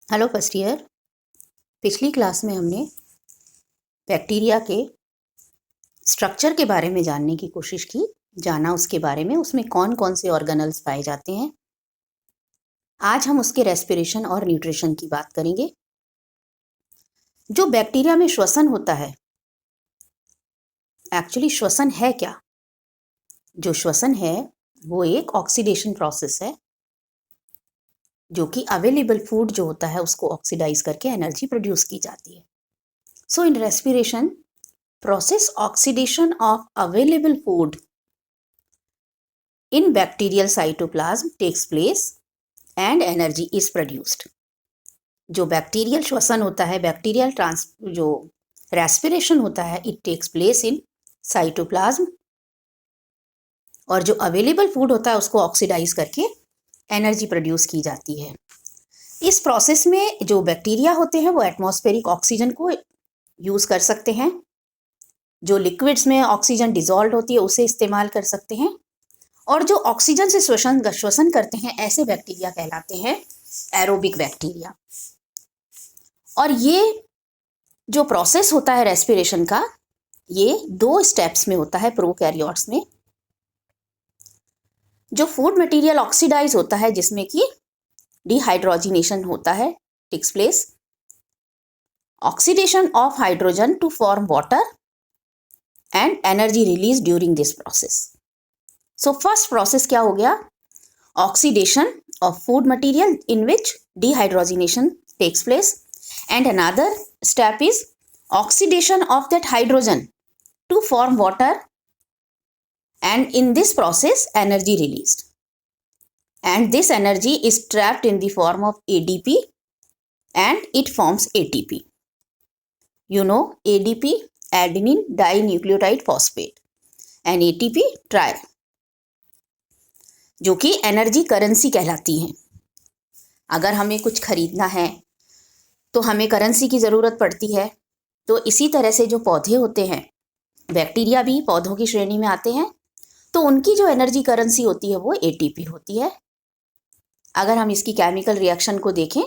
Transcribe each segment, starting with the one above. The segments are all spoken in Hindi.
Hello first year. पिछली क्लास में हमने बैक्टीरिया के स्ट्रक्चर के बारे में जानने की कोशिश की, जाना उसके बारे में, उसमें कौन कौन से ऑर्गेनल्स पाए जाते हैं। आज हम उसके रेस्पिरेशन और न्यूट्रिशन की बात करेंगे। जो बैक्टीरिया में श्वसन होता है, एक्चुअली श्वसन है क्या? जो श्वसन है वो एक ऑक्सीडेशन प्रोसेस है, जो कि अवेलेबल फूड जो होता है उसको ऑक्सीडाइज करके एनर्जी प्रोड्यूस की जाती है। So in respiration process oxidation of available food in bacterial cytoplasm takes place and energy is produced. जो बैक्टीरियल श्वसन होता है, बैक्टीरियल जो रेस्पिरेशन होता है, it takes place in cytoplasm, और जो अवेलेबल फूड होता है उसको ऑक्सीडाइज करके एनर्जी प्रोड्यूस की जाती है। इस प्रोसेस में जो बैक्टीरिया होते हैं वो एटमॉस्फेरिक ऑक्सीजन को यूज कर सकते हैं, जो लिक्विड्स में ऑक्सीजन डिजॉल्व होती है उसे इस्तेमाल कर सकते हैं, और जो ऑक्सीजन से श्वसन करते हैं ऐसे बैक्टीरिया कहलाते हैं एरोबिक बैक्टीरिया। और ये जो प्रोसेस होता है रेस्पिरेशन का, ये 2 स्टेप्स में होता है प्रोकैरियोट्स में। जो फूड मटेरियल ऑक्सीडाइज होता है, जिसमें कि डिहाइड्रोजिनेशन होता है, takes place, oxidation of hydrogen to form water and energy released during this process. So first process क्या हो गया? Oxidation of food material in which dehydrogenation takes place, and another step is oxidation of that hydrogen to form water, and in this process energy released, and this energy is trapped in the form of ADP and it forms ATP. You know ADP, adenine dinucleotide phosphate, and ATP trial, जो कि एनर्जी करेंसी कहलाती है। अगर हमें कुछ खरीदना है तो हमें करेंसी की ज़रूरत पड़ती है। तो इसी तरह से जो पौधे होते हैं, बैक्टीरिया भी पौधों की श्रेणी में आते हैं, तो उनकी जो एनर्जी करेंसी होती है वो ATP होती है। अगर हम इसकी केमिकल रिएक्शन को देखें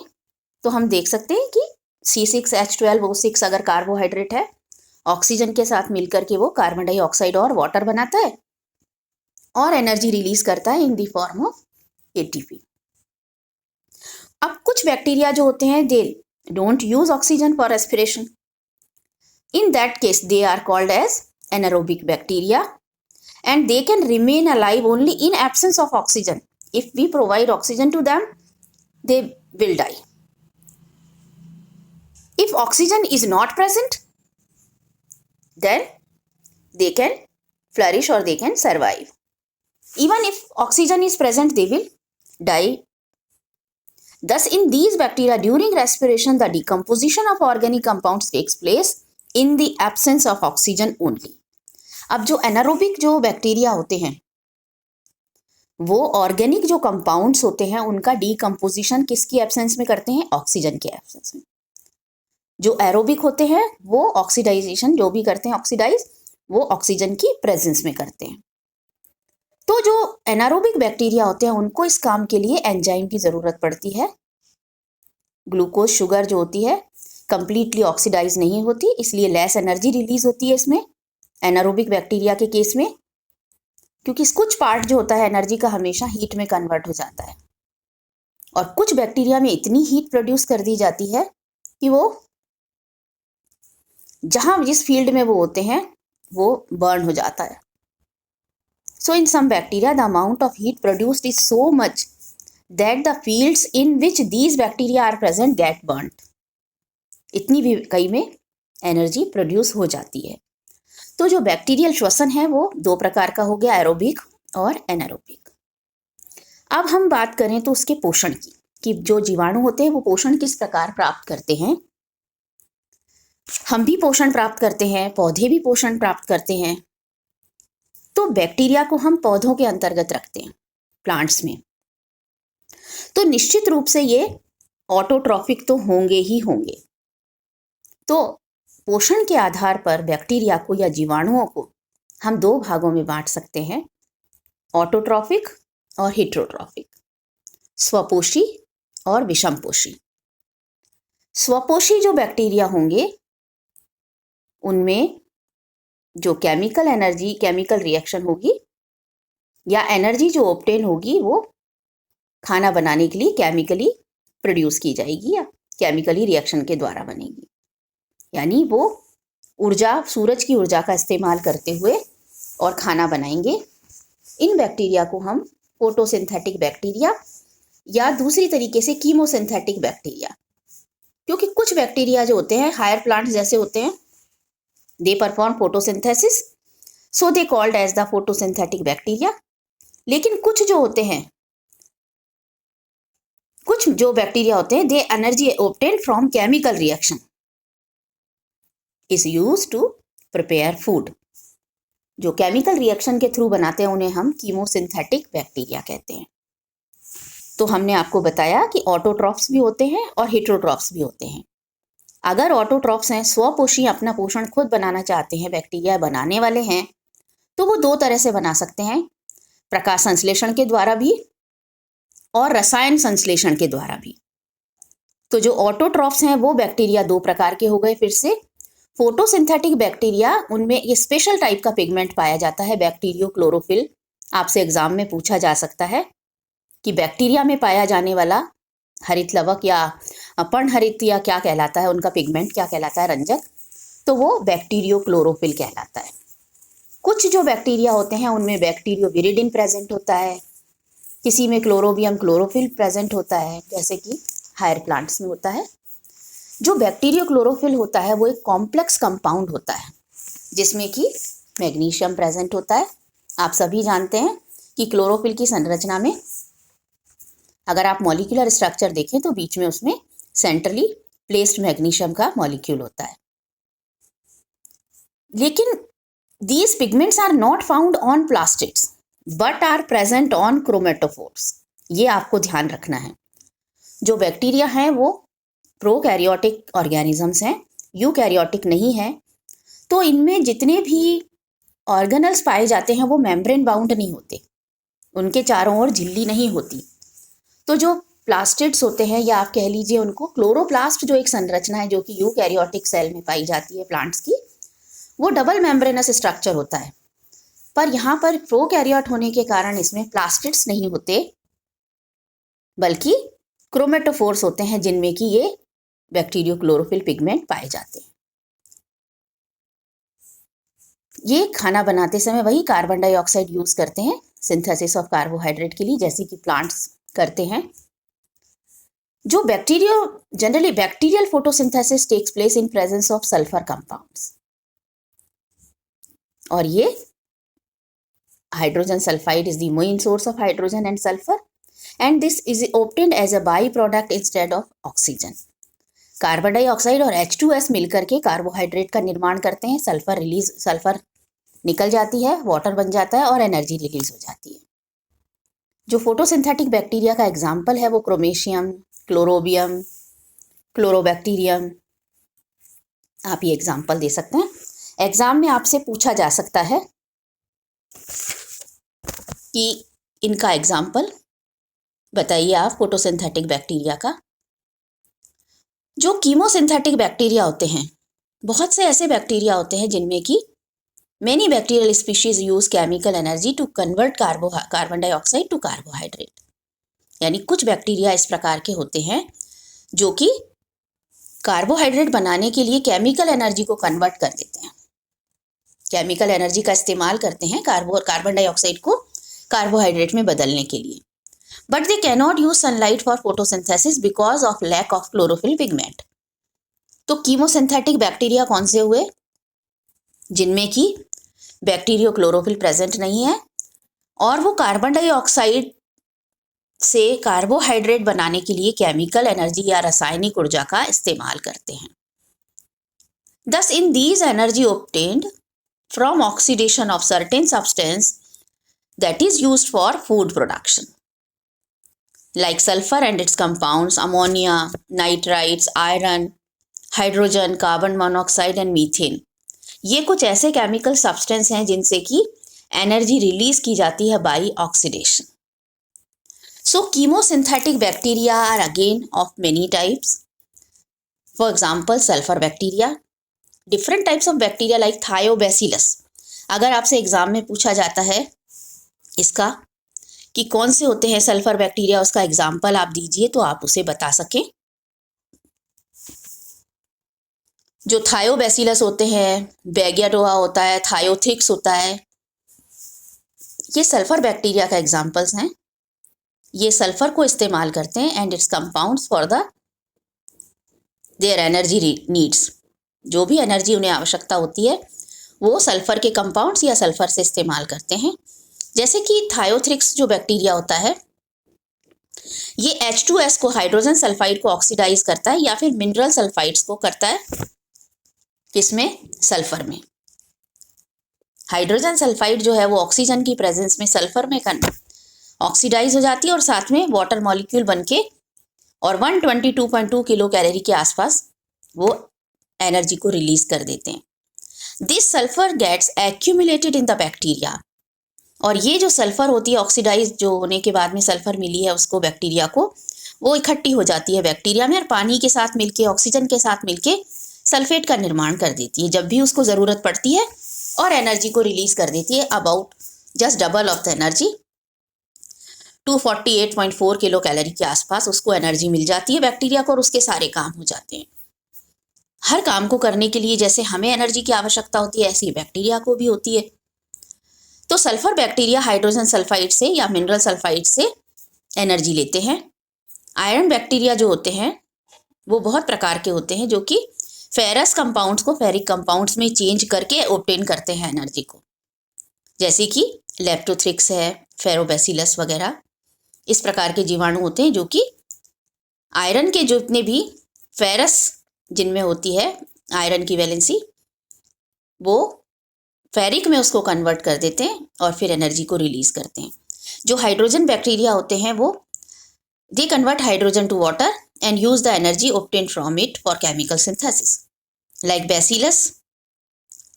तो हम देख सकते हैं कि C6H12O6 अगर कार्बोहाइड्रेट है, ऑक्सीजन के साथ मिलकर के वो कार्बन डाइऑक्साइड और वाटर बनाता है और एनर्जी रिलीज करता है in the form of ATP। अब कुछ बैक्टीरिया जो होते हैं, they don't use oxygen for respiration. In that case they are called as anaerobic bacteria, and they can remain alive only in absence of oxygen. If we provide oxygen to them, they will die. If oxygen is not present, then they can flourish or they can survive. Even if oxygen is present, they will die. Thus, in these bacteria, during respiration, the decomposition of organic compounds takes place in the absence of oxygen only. अब जो एनारोबिक जो बैक्टीरिया होते हैं, वो ऑर्गेनिक जो कंपाउंड्स होते हैं उनका डिकम्पोजिशन किसकी एब्सेंस में करते हैं? ऑक्सीजन के एब्सेंस में। जो एरोबिक होते हैं वो ऑक्सीडाइजेशन जो भी करते हैं, ऑक्सीडाइज, वो ऑक्सीजन की प्रेजेंस में करते हैं। तो जो एनारोबिक बैक्टीरिया होते हैं उनको इस काम के लिए एंजाइम की ज़रूरत पड़ती है। ग्लूकोज शुगर जो होती है कंप्लीटली ऑक्सीडाइज नहीं होती, इसलिए लेस एनर्जी रिलीज होती है इसमें, एनारोबिक बैक्टीरिया के केस में, क्योंकि कुछ पार्ट जो होता है एनर्जी का हमेशा हीट में कन्वर्ट हो जाता है, और कुछ बैक्टीरिया में इतनी हीट प्रोड्यूस कर दी जाती है कि वो जहां जिस फील्ड में वो होते हैं वो बर्न हो जाता है। So in some bacteria the amount of heat produced is so much that the fields in which these bacteria are present get burned. इतनी भी कई में एनर्जी प्रोड्यूस हो जाती है। तो जो बैक्टीरियल श्वसन है वो 2 प्रकार का हो गया, एरोबिक और एनारोबिक। अब हम बात करें तो उसके पोषण की, कि जो जीवाणु होते हैं वो पोषण किस प्रकार प्राप्त करते हैं। हम भी पोषण प्राप्त करते हैं, पौधे भी पोषण प्राप्त करते हैं। तो बैक्टीरिया को हम पौधों के अंतर्गत रखते हैं, प्लांट्स में। तो निश्चित रूप से ये ऑटोट्रॉफिक तो होंगे ही होंगे। तो पोषण के आधार पर बैक्टीरिया को या जीवाणुओं को हम 2 भागों में बांट सकते हैं, ऑटोट्रॉफिक और हेटेरोट्रॉफिक, स्वपोषी और विषमपोषी। स्वपोषी जो बैक्टीरिया होंगे उनमें जो केमिकल रिएक्शन होगी या एनर्जी जो ऑब्टेन होगी वो खाना बनाने के लिए केमिकली प्रोड्यूस की जाएगी या केमिकली रिएक्शन के द्वारा बनेगी। यानी वो ऊर्जा, सूरज की ऊर्जा का इस्तेमाल करते हुए और खाना बनाएंगे। इन बैक्टीरिया को हम फोटोसिंथेटिक बैक्टीरिया या दूसरी तरीके से कीमोसिंथेटिक बैक्टीरिया, क्योंकि कुछ बैक्टीरिया जो होते हैं हायर प्लांट्स जैसे होते हैं, they perform photosynthesis, so they called as the photosynthetic bacteria. लेकिन कुछ जो बैक्टीरिया होते हैं, they energy obtain from chemical reaction is use to prepare food. जो केमिकल रिएक्शन के थ्रू बनाते हैं उन्हें हम कीमोसिंथेटिक बैक्टीरिया कहते हैं। तो हमने आपको बताया कि ऑटोट्रॉफ्स भी होते हैं और हेटेरोट्रॉफ्स भी होते हैं। अगर ऑटोट्रॉफ्स हैं, स्वपोषी, अपना पोषण खुद बनाना चाहते हैं, बैक्टीरिया बनाने वाले हैं, तो वो दो तरह से बना सकते हैं, प्रकाश संश्लेषण के द्वारा भी और रसायन संश्लेषण के द्वारा भी। तो जो ऑटोट्रॉफ्स हैं वो बैक्टीरिया दो प्रकार के हो गए। फिर से फोटोसिंथेटिक बैक्टीरिया, उनमें ये स्पेशल टाइप का पिगमेंट पाया जाता है, बैक्टीरियो क्लोरोफिल। आपसे एग्जाम में पूछा जा सकता है कि बैक्टीरिया में पाया जाने वाला हरित लवक या पर्णहरित या क्या कहलाता है, उनका पिगमेंट क्या कहलाता है, रंजक, तो वो बैक्टीरियो क्लोरोफिल कहलाता है। कुछ जो बैक्टीरिया होते हैं उनमें बैक्टीरियो विरिडिन प्रेजेंट होता है, किसी में क्लोरोबियम क्लोरोफिल प्रेजेंट होता है, जैसे कि हायर प्लांट्स में होता है। जो बैक्टीरियो क्लोरोफिल होता है वो एक कॉम्प्लेक्स कंपाउंड होता है जिसमें कि मैग्नीशियम प्रेजेंट होता है। आप सभी जानते हैं कि क्लोरोफिल की संरचना में अगर आप मॉलिक्यूलर स्ट्रक्चर देखें तो बीच में उसमें सेंट्रली प्लेस्ड मैग्नीशियम का मॉलिक्यूल होता है। लेकिन these pigments are not found on plastids but are present on chromatophores। ये आपको ध्यान रखना है। जो बैक्टीरिया हैं वो प्रोकैरियोटिक ऑर्गेनिजम्स हैं, यूकैरियोटिक नहीं है। तो इनमें जितने भी ऑर्गेनल्स पाए जाते हैं वो मेम्ब्रेन बाउंड नहीं होते, उनके चारों ओर झिल्ली नहीं होती। तो जो प्लास्टिड्स होते हैं या आप कह लीजिए उनको क्लोरोप्लास्ट, जो एक संरचना है जो कि यूकैरियोटिक सेल में पाई जाती है प्लांट्स की, वो डबल मेम्ब्रेनस स्ट्रक्चर होता है। पर यहाँ पर प्रोकैरियोट होने के कारण इसमें प्लास्टिड्स नहीं होते बल्कि क्रोमेटोफोर्स होते हैं जिनमें कि ये बैक्टीरियो क्लोरोफिल पिगमेंट पाए जाते हैं। ये खाना बनाते समय वही कार्बन डाइऑक्साइड यूज करते हैं सिंथेसिस ऑफ कार्बोहाइड्रेट के लिए, जैसे कि प्लांट्स करते हैं। जो generally bacterial photosynthesis takes place in presence of sulphur compounds, और ये hydrogen sulphide is the main source of hydrogen and sulphur and this is obtained as a by product instead of oxygen. Carbon dioxide और H2S मिलकर के कार्बोहाइड्रेट का निर्माण करते हैं, सल्फर निकल जाती है, वाटर बन जाता है और एनर्जी रिलीज हो जाती है। जो फोटोसिंथेटिक बैक्टीरिया का एग्जाम्पल है वो क्रोमेशियम, क्लोरोबियम, क्लोरोबैक्टीरियम, आप ये एग्जाम्पल दे सकते हैं। एग्जाम में आपसे पूछा जा सकता है कि इनका एग्जाम्पल बताइए आप फोटोसिंथेटिक बैक्टीरिया का। जो कीमोसिंथेटिक बैक्टीरिया होते हैं, बहुत से ऐसे बैक्टीरिया होते हैं जिनमें कि many bacterial species use chemical energy to convert carbon dioxide to carbohydrate. यानी कुछ बैक्टीरिया इस प्रकार के होते हैं जो कि कार्बोहाइड्रेट बनाने के लिए केमिकल एनर्जी को कन्वर्ट कर देते हैं, केमिकल एनर्जी का इस्तेमाल करते हैं कार्बन डाइऑक्साइड को कार्बोहाइड्रेट में बदलने के लिए। But they cannot use sunlight for photosynthesis because of lack of chlorophyll pigment. तो कीमोसिंथेटिक बैक्टीरिया कौन से हुए? जिनमें कि बैक्टीरियो क्लोरोफिल प्रेजेंट नहीं है और वो कार्बन डाइऑक्साइड से कार्बोहाइड्रेट बनाने के लिए केमिकल एनर्जी या रासायनिक ऊर्जा का इस्तेमाल करते हैं। Thus, in these energy obtained from oxidation of certain substance that is used for food production, like sulfur and its compounds, ammonia, nitrites, iron, hydrogen, carbon monoxide and methane। ये कुछ ऐसे केमिकल सब्सटेंस हैं जिनसे कि एनर्जी रिलीज की जाती है by oxidation. So chemosynthetic bacteria are again of many types. For example, sulfur bacteria, different types of bacteria like thiobacillus. अगर आपसे एग्जाम में पूछा जाता है इसका कि कौन से होते हैं सल्फर बैक्टीरिया, उसका एग्जाम्पल आप दीजिए तो आप उसे बता सकें। जो थायोबैसिलस होते हैं, बैगियाटोआ होता है, थायोथिक्स होता है, ये सल्फर बैक्टीरिया का एग्जाम्पल्स हैं। ये सल्फर को इस्तेमाल करते हैं and it's compounds for the their energy needs. जो भी एनर्जी उन्हें आवश्यकता होती है वो सल्फर के कंपाउंड्स या सल्फर से इस्तेमाल करते हैं। जैसे कि थायोथ्रिक्स जो बैक्टीरिया होता है ये H2S को, हाइड्रोजन सल्फाइड को ऑक्सीडाइज करता है या फिर मिनरल सल्फाइड्स को करता है, किसमें, सल्फर में। हाइड्रोजन सल्फाइड जो है वो ऑक्सीजन की प्रेजेंस में सल्फर में ऑक्सीडाइज हो जाती है और साथ में वाटर मॉलिक्यूल बनके और 122.2 किलो कैलोरी के आसपास वो एनर्जी को रिलीज कर देते हैं। This sulphur gets accumulated in the bacteria. और ये जो सल्फर होती है ऑक्सीडाइज जो होने के बाद में सल्फर मिली है उसको बैक्टीरिया को, वो इकट्ठी हो जाती है बैक्टीरिया में और पानी के साथ मिलके, ऑक्सीजन के साथ मिलके सल्फेट का निर्माण कर देती है जब भी उसको ज़रूरत पड़ती है और एनर्जी को रिलीज कर देती है। About just double of the energy, 248.4 kilo calorie के आसपास उसको एनर्जी मिल जाती है बैक्टीरिया को और उसके सारे काम हो जाते हैं। हर काम को करने के लिए जैसे हमें एनर्जी की आवश्यकता होती है ऐसी बैक्टीरिया को भी होती है। तो सल्फर बैक्टीरिया हाइड्रोजन सल्फाइड से या मिनरल सल्फाइड से एनर्जी लेते हैं। आयरन बैक्टीरिया जो होते हैं वो बहुत प्रकार के होते हैं जो कि फेरस कंपाउंड्स को फेरिक कंपाउंड्स में चेंज करके ऑब्टेन करते हैं एनर्जी को, जैसे कि लेप्टोथ्रिक्स है, फेरोबैसिलस वगैरह। इस प्रकार के जीवाणु होते हैं जो कि आयरन के जितने भी फेरस जिनमें होती है आयरन की वैलेंसी, वो फेरिक में उसको कन्वर्ट कर देते हैं और फिर एनर्जी को रिलीज करते हैं। जो हाइड्रोजन बैक्टीरिया होते हैं वो they convert hydrogen to water and use the energy obtain from it for chemical synthesis like bacillus,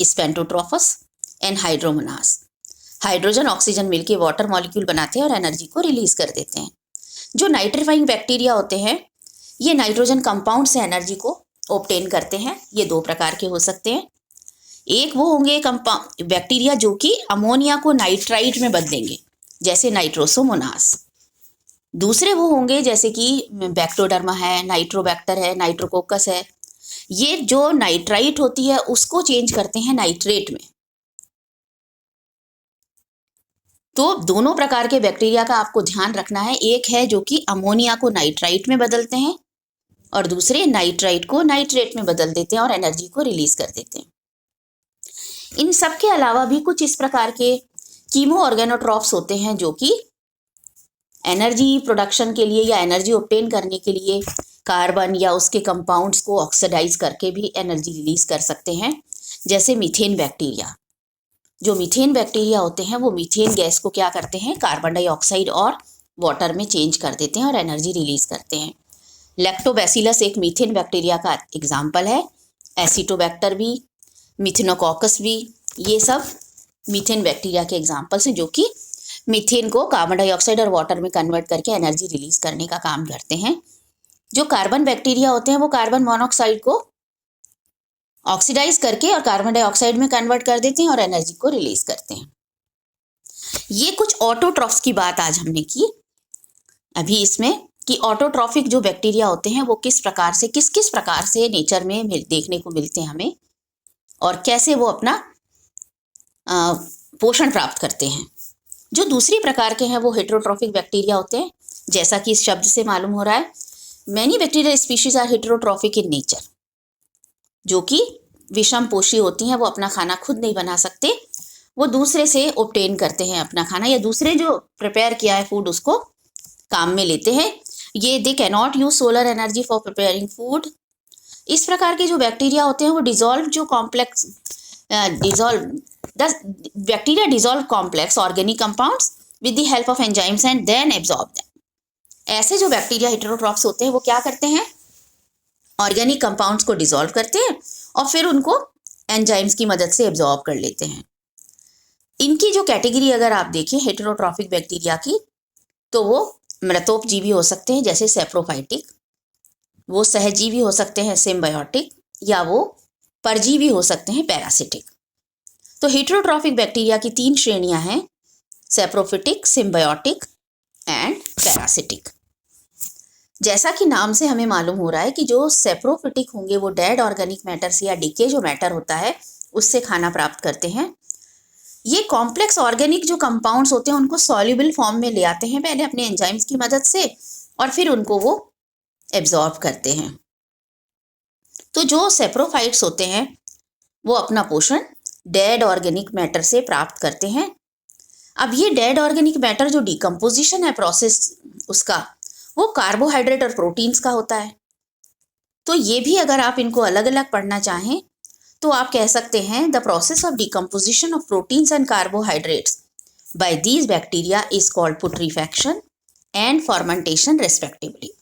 स्पेंटोट्रोफस एंड हाइड्रोमोनास। हाइड्रोजन ऑक्सीजन मिलके वाटर मॉलिक्यूल बनाते हैं और एनर्जी को रिलीज कर देते हैं। जो नाइट्रीफाइंग बैक्टीरिया होते हैं ये नाइट्रोजन कंपाउंड से एनर्जी को ऑब्टेन करते हैं। ये दो प्रकार के हो सकते हैं। एक वो होंगे बैक्टीरिया जो कि अमोनिया को नाइट्राइट में बदलेंगे जैसे नाइट्रोसोमोनास। दूसरे वो होंगे जैसे कि बैक्टोडर्मा है, नाइट्रोबैक्टर है, नाइट्रोकोकस है। ये जो नाइट्राइट होती है उसको चेंज करते हैं नाइट्रेट में। तो दोनों प्रकार के बैक्टीरिया का आपको ध्यान रखना है। एक है जो कि अमोनिया को नाइट्राइट में बदलते हैं और दूसरे नाइट्राइट को नाइट्रेट में बदल देते हैं और एनर्जी को रिलीज कर देते हैं। इन सब के अलावा भी कुछ इस प्रकार के कीमो ऑर्गेनोट्रॉप्स होते हैं जो कि एनर्जी प्रोडक्शन के लिए या एनर्जी ऑब्टेन करने के लिए कार्बन या उसके कंपाउंड्स को ऑक्सीडाइज करके भी एनर्जी रिलीज कर सकते हैं, जैसे मीथेन बैक्टीरिया। जो मीथेन बैक्टीरिया होते हैं वो मीथेन गैस को क्या करते हैं, कार्बन डाइऑक्साइड और वाटर में चेंज कर देते हैं और एनर्जी रिलीज करते हैं। लैक्टोबैसिलस एक मीथेन बैक्टीरिया का एग्जाम्पल है, एसिटोबैक्टर भी, मिथेनोकॉकस भी, ये सब मीथेन बैक्टीरिया के एग्जाम्पल्स हैं जो कि मीथेन को कार्बन डाइऑक्साइड और वाटर में कन्वर्ट करके एनर्जी रिलीज करने का काम करते हैं। जो कार्बन बैक्टीरिया होते हैं वो कार्बन मोनोऑक्साइड को ऑक्सीडाइज करके और कार्बन डाइऑक्साइड में कन्वर्ट कर देते हैं और एनर्जी को रिलीज करते हैं। ये कुछ ऑटोट्रॉफ्स की बात आज हमने की अभी इसमें कि ऑटोट्रॉफिक जो बैक्टीरिया होते हैं वो किस किस प्रकार से नेचर में देखने को मिलते हैं हमें और कैसे वो अपना पोषण प्राप्त करते हैं। जो दूसरी प्रकार के हैं वो हेटेरोट्रॉफिक बैक्टीरिया होते हैं, जैसा कि इस शब्द से मालूम हो रहा है। Many bacteria species are heterotrophic in nature, जो कि विषम पोषी होती हैं। वो अपना खाना खुद नहीं बना सकते, वो दूसरे से ऑब्टेन करते हैं अपना खाना या दूसरे जो प्रिपेयर किया है फूड उसको काम में लेते हैं। ये they cannot use solar energy for preparing food. इस प्रकार के जो बैक्टीरिया होते हैं वो bacteria dissolve complex organic compounds with the help of enzymes and then absorb them. ऐसे जो बैक्टीरिया हेटेरोट्रॉफ्स होते हैं वो क्या करते हैं, ऑर्गेनिक कंपाउंड्स को डिसॉल्व करते हैं और फिर उनको एंजाइम्स की मदद से एब्जॉर्ब कर लेते हैं। इनकी जो कैटेगरी अगर आप देखें हेटेरोट्रॉफिक बैक्टीरिया की, तो वो मृतोपजीवी हो सकते हैं जैसे सेप्रोफाइटिक, वो सहजीवी हो सकते हैं सिम्बायोटिक, या वो परजीवी हो सकते हैं पैरासिटिक। तो हेटेरोट्रॉफिक बैक्टीरिया की 3 श्रेणियां हैं, सैप्रोफिटिक, सिम्बायोटिक एंड पैरासिटिक। जैसा कि नाम से हमें मालूम हो रहा है कि जो सैप्रोफिटिक होंगे वो डेड ऑर्गेनिक मैटर से या डिके जो मैटर होता है उससे खाना प्राप्त करते हैं। ये कॉम्प्लेक्स ऑर्गेनिक जो कंपाउंड्स होते हैं उनको सॉल्युबल फॉर्म में ले आते हैं पहले अपने एंजाइम्स की मदद से, और फिर उनको वो एब्जॉर्ब करते हैं। तो जो सेप्रोफाइट्स होते हैं वो अपना पोषण डेड ऑर्गेनिक मैटर से प्राप्त करते हैं। अब ये डेड ऑर्गेनिक मैटर जो डिकम्पोजिशन है प्रोसेस उसका, वो कार्बोहाइड्रेट और प्रोटीन्स का होता है। तो ये भी अगर आप इनको अलग अलग पढ़ना चाहें तो आप कह सकते हैं the process of decomposition of proteins and carbohydrates by these bacteria is called putrefaction and fermentation respectively.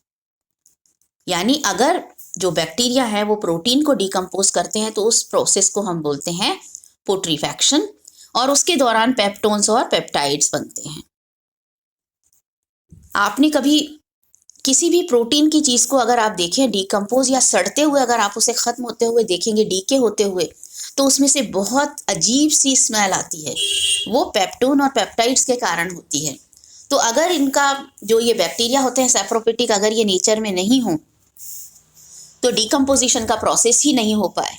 यानी अगर जो बैक्टीरिया है वो प्रोटीन को डिकम्पोज करते हैं तो उस प्रोसेस को हम बोलते हैं पुट्रीफैक्शन, और उसके दौरान पेप्टोन्स और पेप्टाइड्स बनते हैं। आपने कभी किसी भी प्रोटीन की चीज़ को अगर आप देखें डिकम्पोज या सड़ते हुए, अगर आप उसे ख़त्म होते हुए देखेंगे, डीके होते हुए, तो उसमें से बहुत अजीब सी स्मेल आती है। वो पेप्टोन और पेप्टाइड्स के कारण होती है। तो अगर इनका जो ये बैक्टीरिया होते हैं सैप्रोफिटिक, अगर ये नेचर में नहीं हो तो डिकम्पोजिशन का प्रोसेस ही नहीं हो पाए।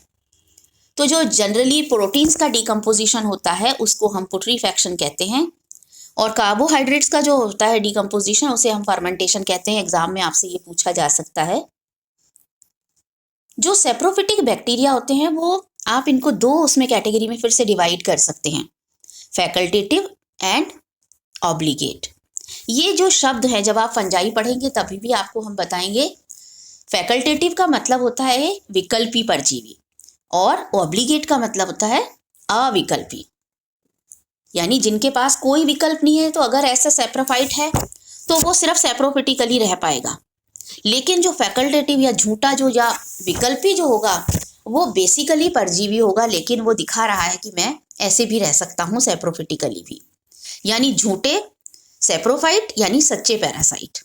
तो जो जनरली प्रोटीन्स का डिकम्पोजिशन होता है उसको हम पुट्रीफैक्शन कहते हैं, और कार्बोहाइड्रेट्स का जो होता है डिकम्पोजिशन उसे हम फर्मेंटेशन कहते हैं। एग्जाम में आपसे ये पूछा जा सकता है। जो सेप्रोफिटिक बैक्टीरिया होते हैं वो आप इनको 2 उसमें कैटेगरी में फिर से डिवाइड कर सकते हैं, फैकल्टेटिव एंड ऑब्लिगेट। ये जो शब्द है जब आप फंजाई पढ़ेंगे तभी भी आपको हम बताएंगे। फैकल्टेटिव का मतलब होता है विकल्पी परजीवी, और ऑब्लिगेट का मतलब होता है अविकल्पी, यानी जिनके पास कोई विकल्प नहीं है। तो अगर ऐसा सैप्रोफाइट है तो वो सिर्फ सैप्रोफिटिकली रह पाएगा, लेकिन जो फैकल्टेटिव या झूठा जो या विकल्पी जो होगा वो बेसिकली परजीवी होगा, लेकिन वो दिखा रहा है कि मैं ऐसे भी रह सकता हूँ सैप्रोफिटिकली भी। यानी झूठे सैप्रोफाइट यानी सच्चे पैरासाइट।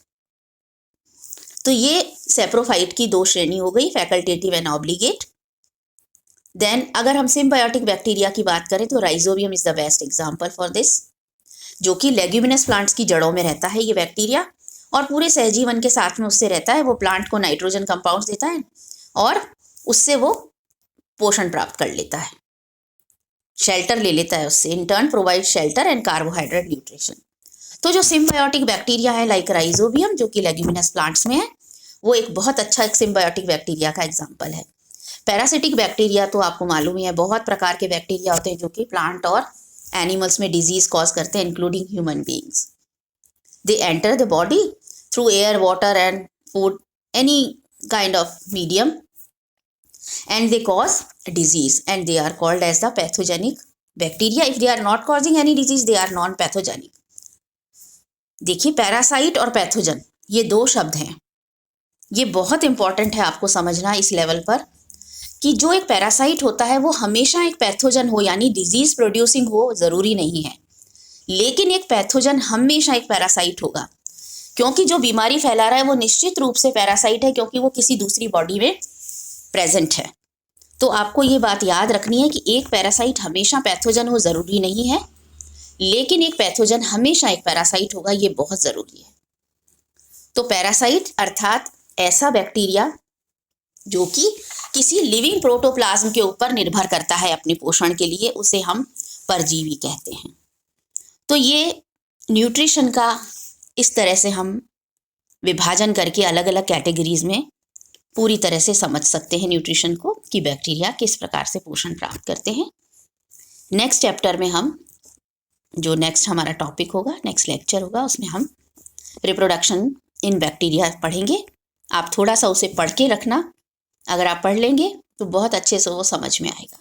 तो ये सैप्रोफाइट की 2 श्रेणी हो गई, फैकल्टेटिव एंड ऑब्लिगेट। देन अगर हम सिम्बायोटिक बैक्टीरिया की बात करें तो rhizobium is the best example for this, जो कि लेग्यूमिनस प्लांट्स की जड़ों में रहता है ये बैक्टीरिया, और पूरे सहजीवन के साथ में उससे रहता है। वो प्लांट को नाइट्रोजन कंपाउंड्स देता है और उससे वो पोषण प्राप्त कर लेता है, शेल्टर ले लेता है उससे, in turn provide shelter and carbohydrate nutrition. तो जो सिम्बायोटिक बैक्टीरिया है लाइक राइजोबियम जो कि लेग्यूमिनस प्लांट्स में है, वो एक बहुत अच्छा एक सिम्बायोटिक बैक्टीरिया का एग्जाम्पल है। पैरासिटिक बैक्टीरिया तो आपको मालूम ही है, बहुत प्रकार के बैक्टीरिया होते हैं जो कि प्लांट और एनिमल्स में डिजीज कॉज करते हैं, including human beings. They enter the body through air, water and food, any kind of medium, and they cause disease and they are called as the pathogenic bacteria. If they are not causing any disease they are non pathogenic. देखिए, पैरासाइट और पैथोजन ये 2 शब्द हैं। ये बहुत इंपॉर्टेंट है आपको समझना इस लेवल पर कि जो एक पैरासाइट होता है वो हमेशा एक पैथोजन हो यानी डिजीज प्रोड्यूसिंग हो ज़रूरी नहीं है, लेकिन एक पैथोजन हमेशा एक पैरासाइट होगा, क्योंकि जो बीमारी फैला रहा है वो निश्चित रूप से पैरासाइट है, क्योंकि वो किसी दूसरी बॉडी में प्रेजेंट है। तो आपको ये बात याद रखनी है कि एक पैरासाइट हमेशा पैथोजन हो ज़रूरी नहीं है, लेकिन एक पैथोजन हमेशा एक पैरासाइट होगा, ये बहुत ज़रूरी है। तो पैरासाइट अर्थात ऐसा बैक्टीरिया जो कि किसी लिविंग प्रोटोप्लाज्म के ऊपर निर्भर करता है अपने पोषण के लिए, उसे हम परजीवी कहते हैं। तो ये न्यूट्रिशन का इस तरह से हम विभाजन करके अलग अलग कैटेगरीज में पूरी तरह से समझ सकते हैं न्यूट्रिशन को, कि बैक्टीरिया किस प्रकार से पोषण प्राप्त करते हैं। नेक्स्ट चैप्टर में हम जो नेक्स्ट हमारा टॉपिक होगा, नेक्स्ट लेक्चर होगा, उसमें हम रिप्रोडक्शन इन बैक्टीरिया पढ़ेंगे। आप थोड़ा सा उसे पढ़ के रखना, अगर आप पढ़ लेंगे तो बहुत अच्छे से वो समझ में आएगा।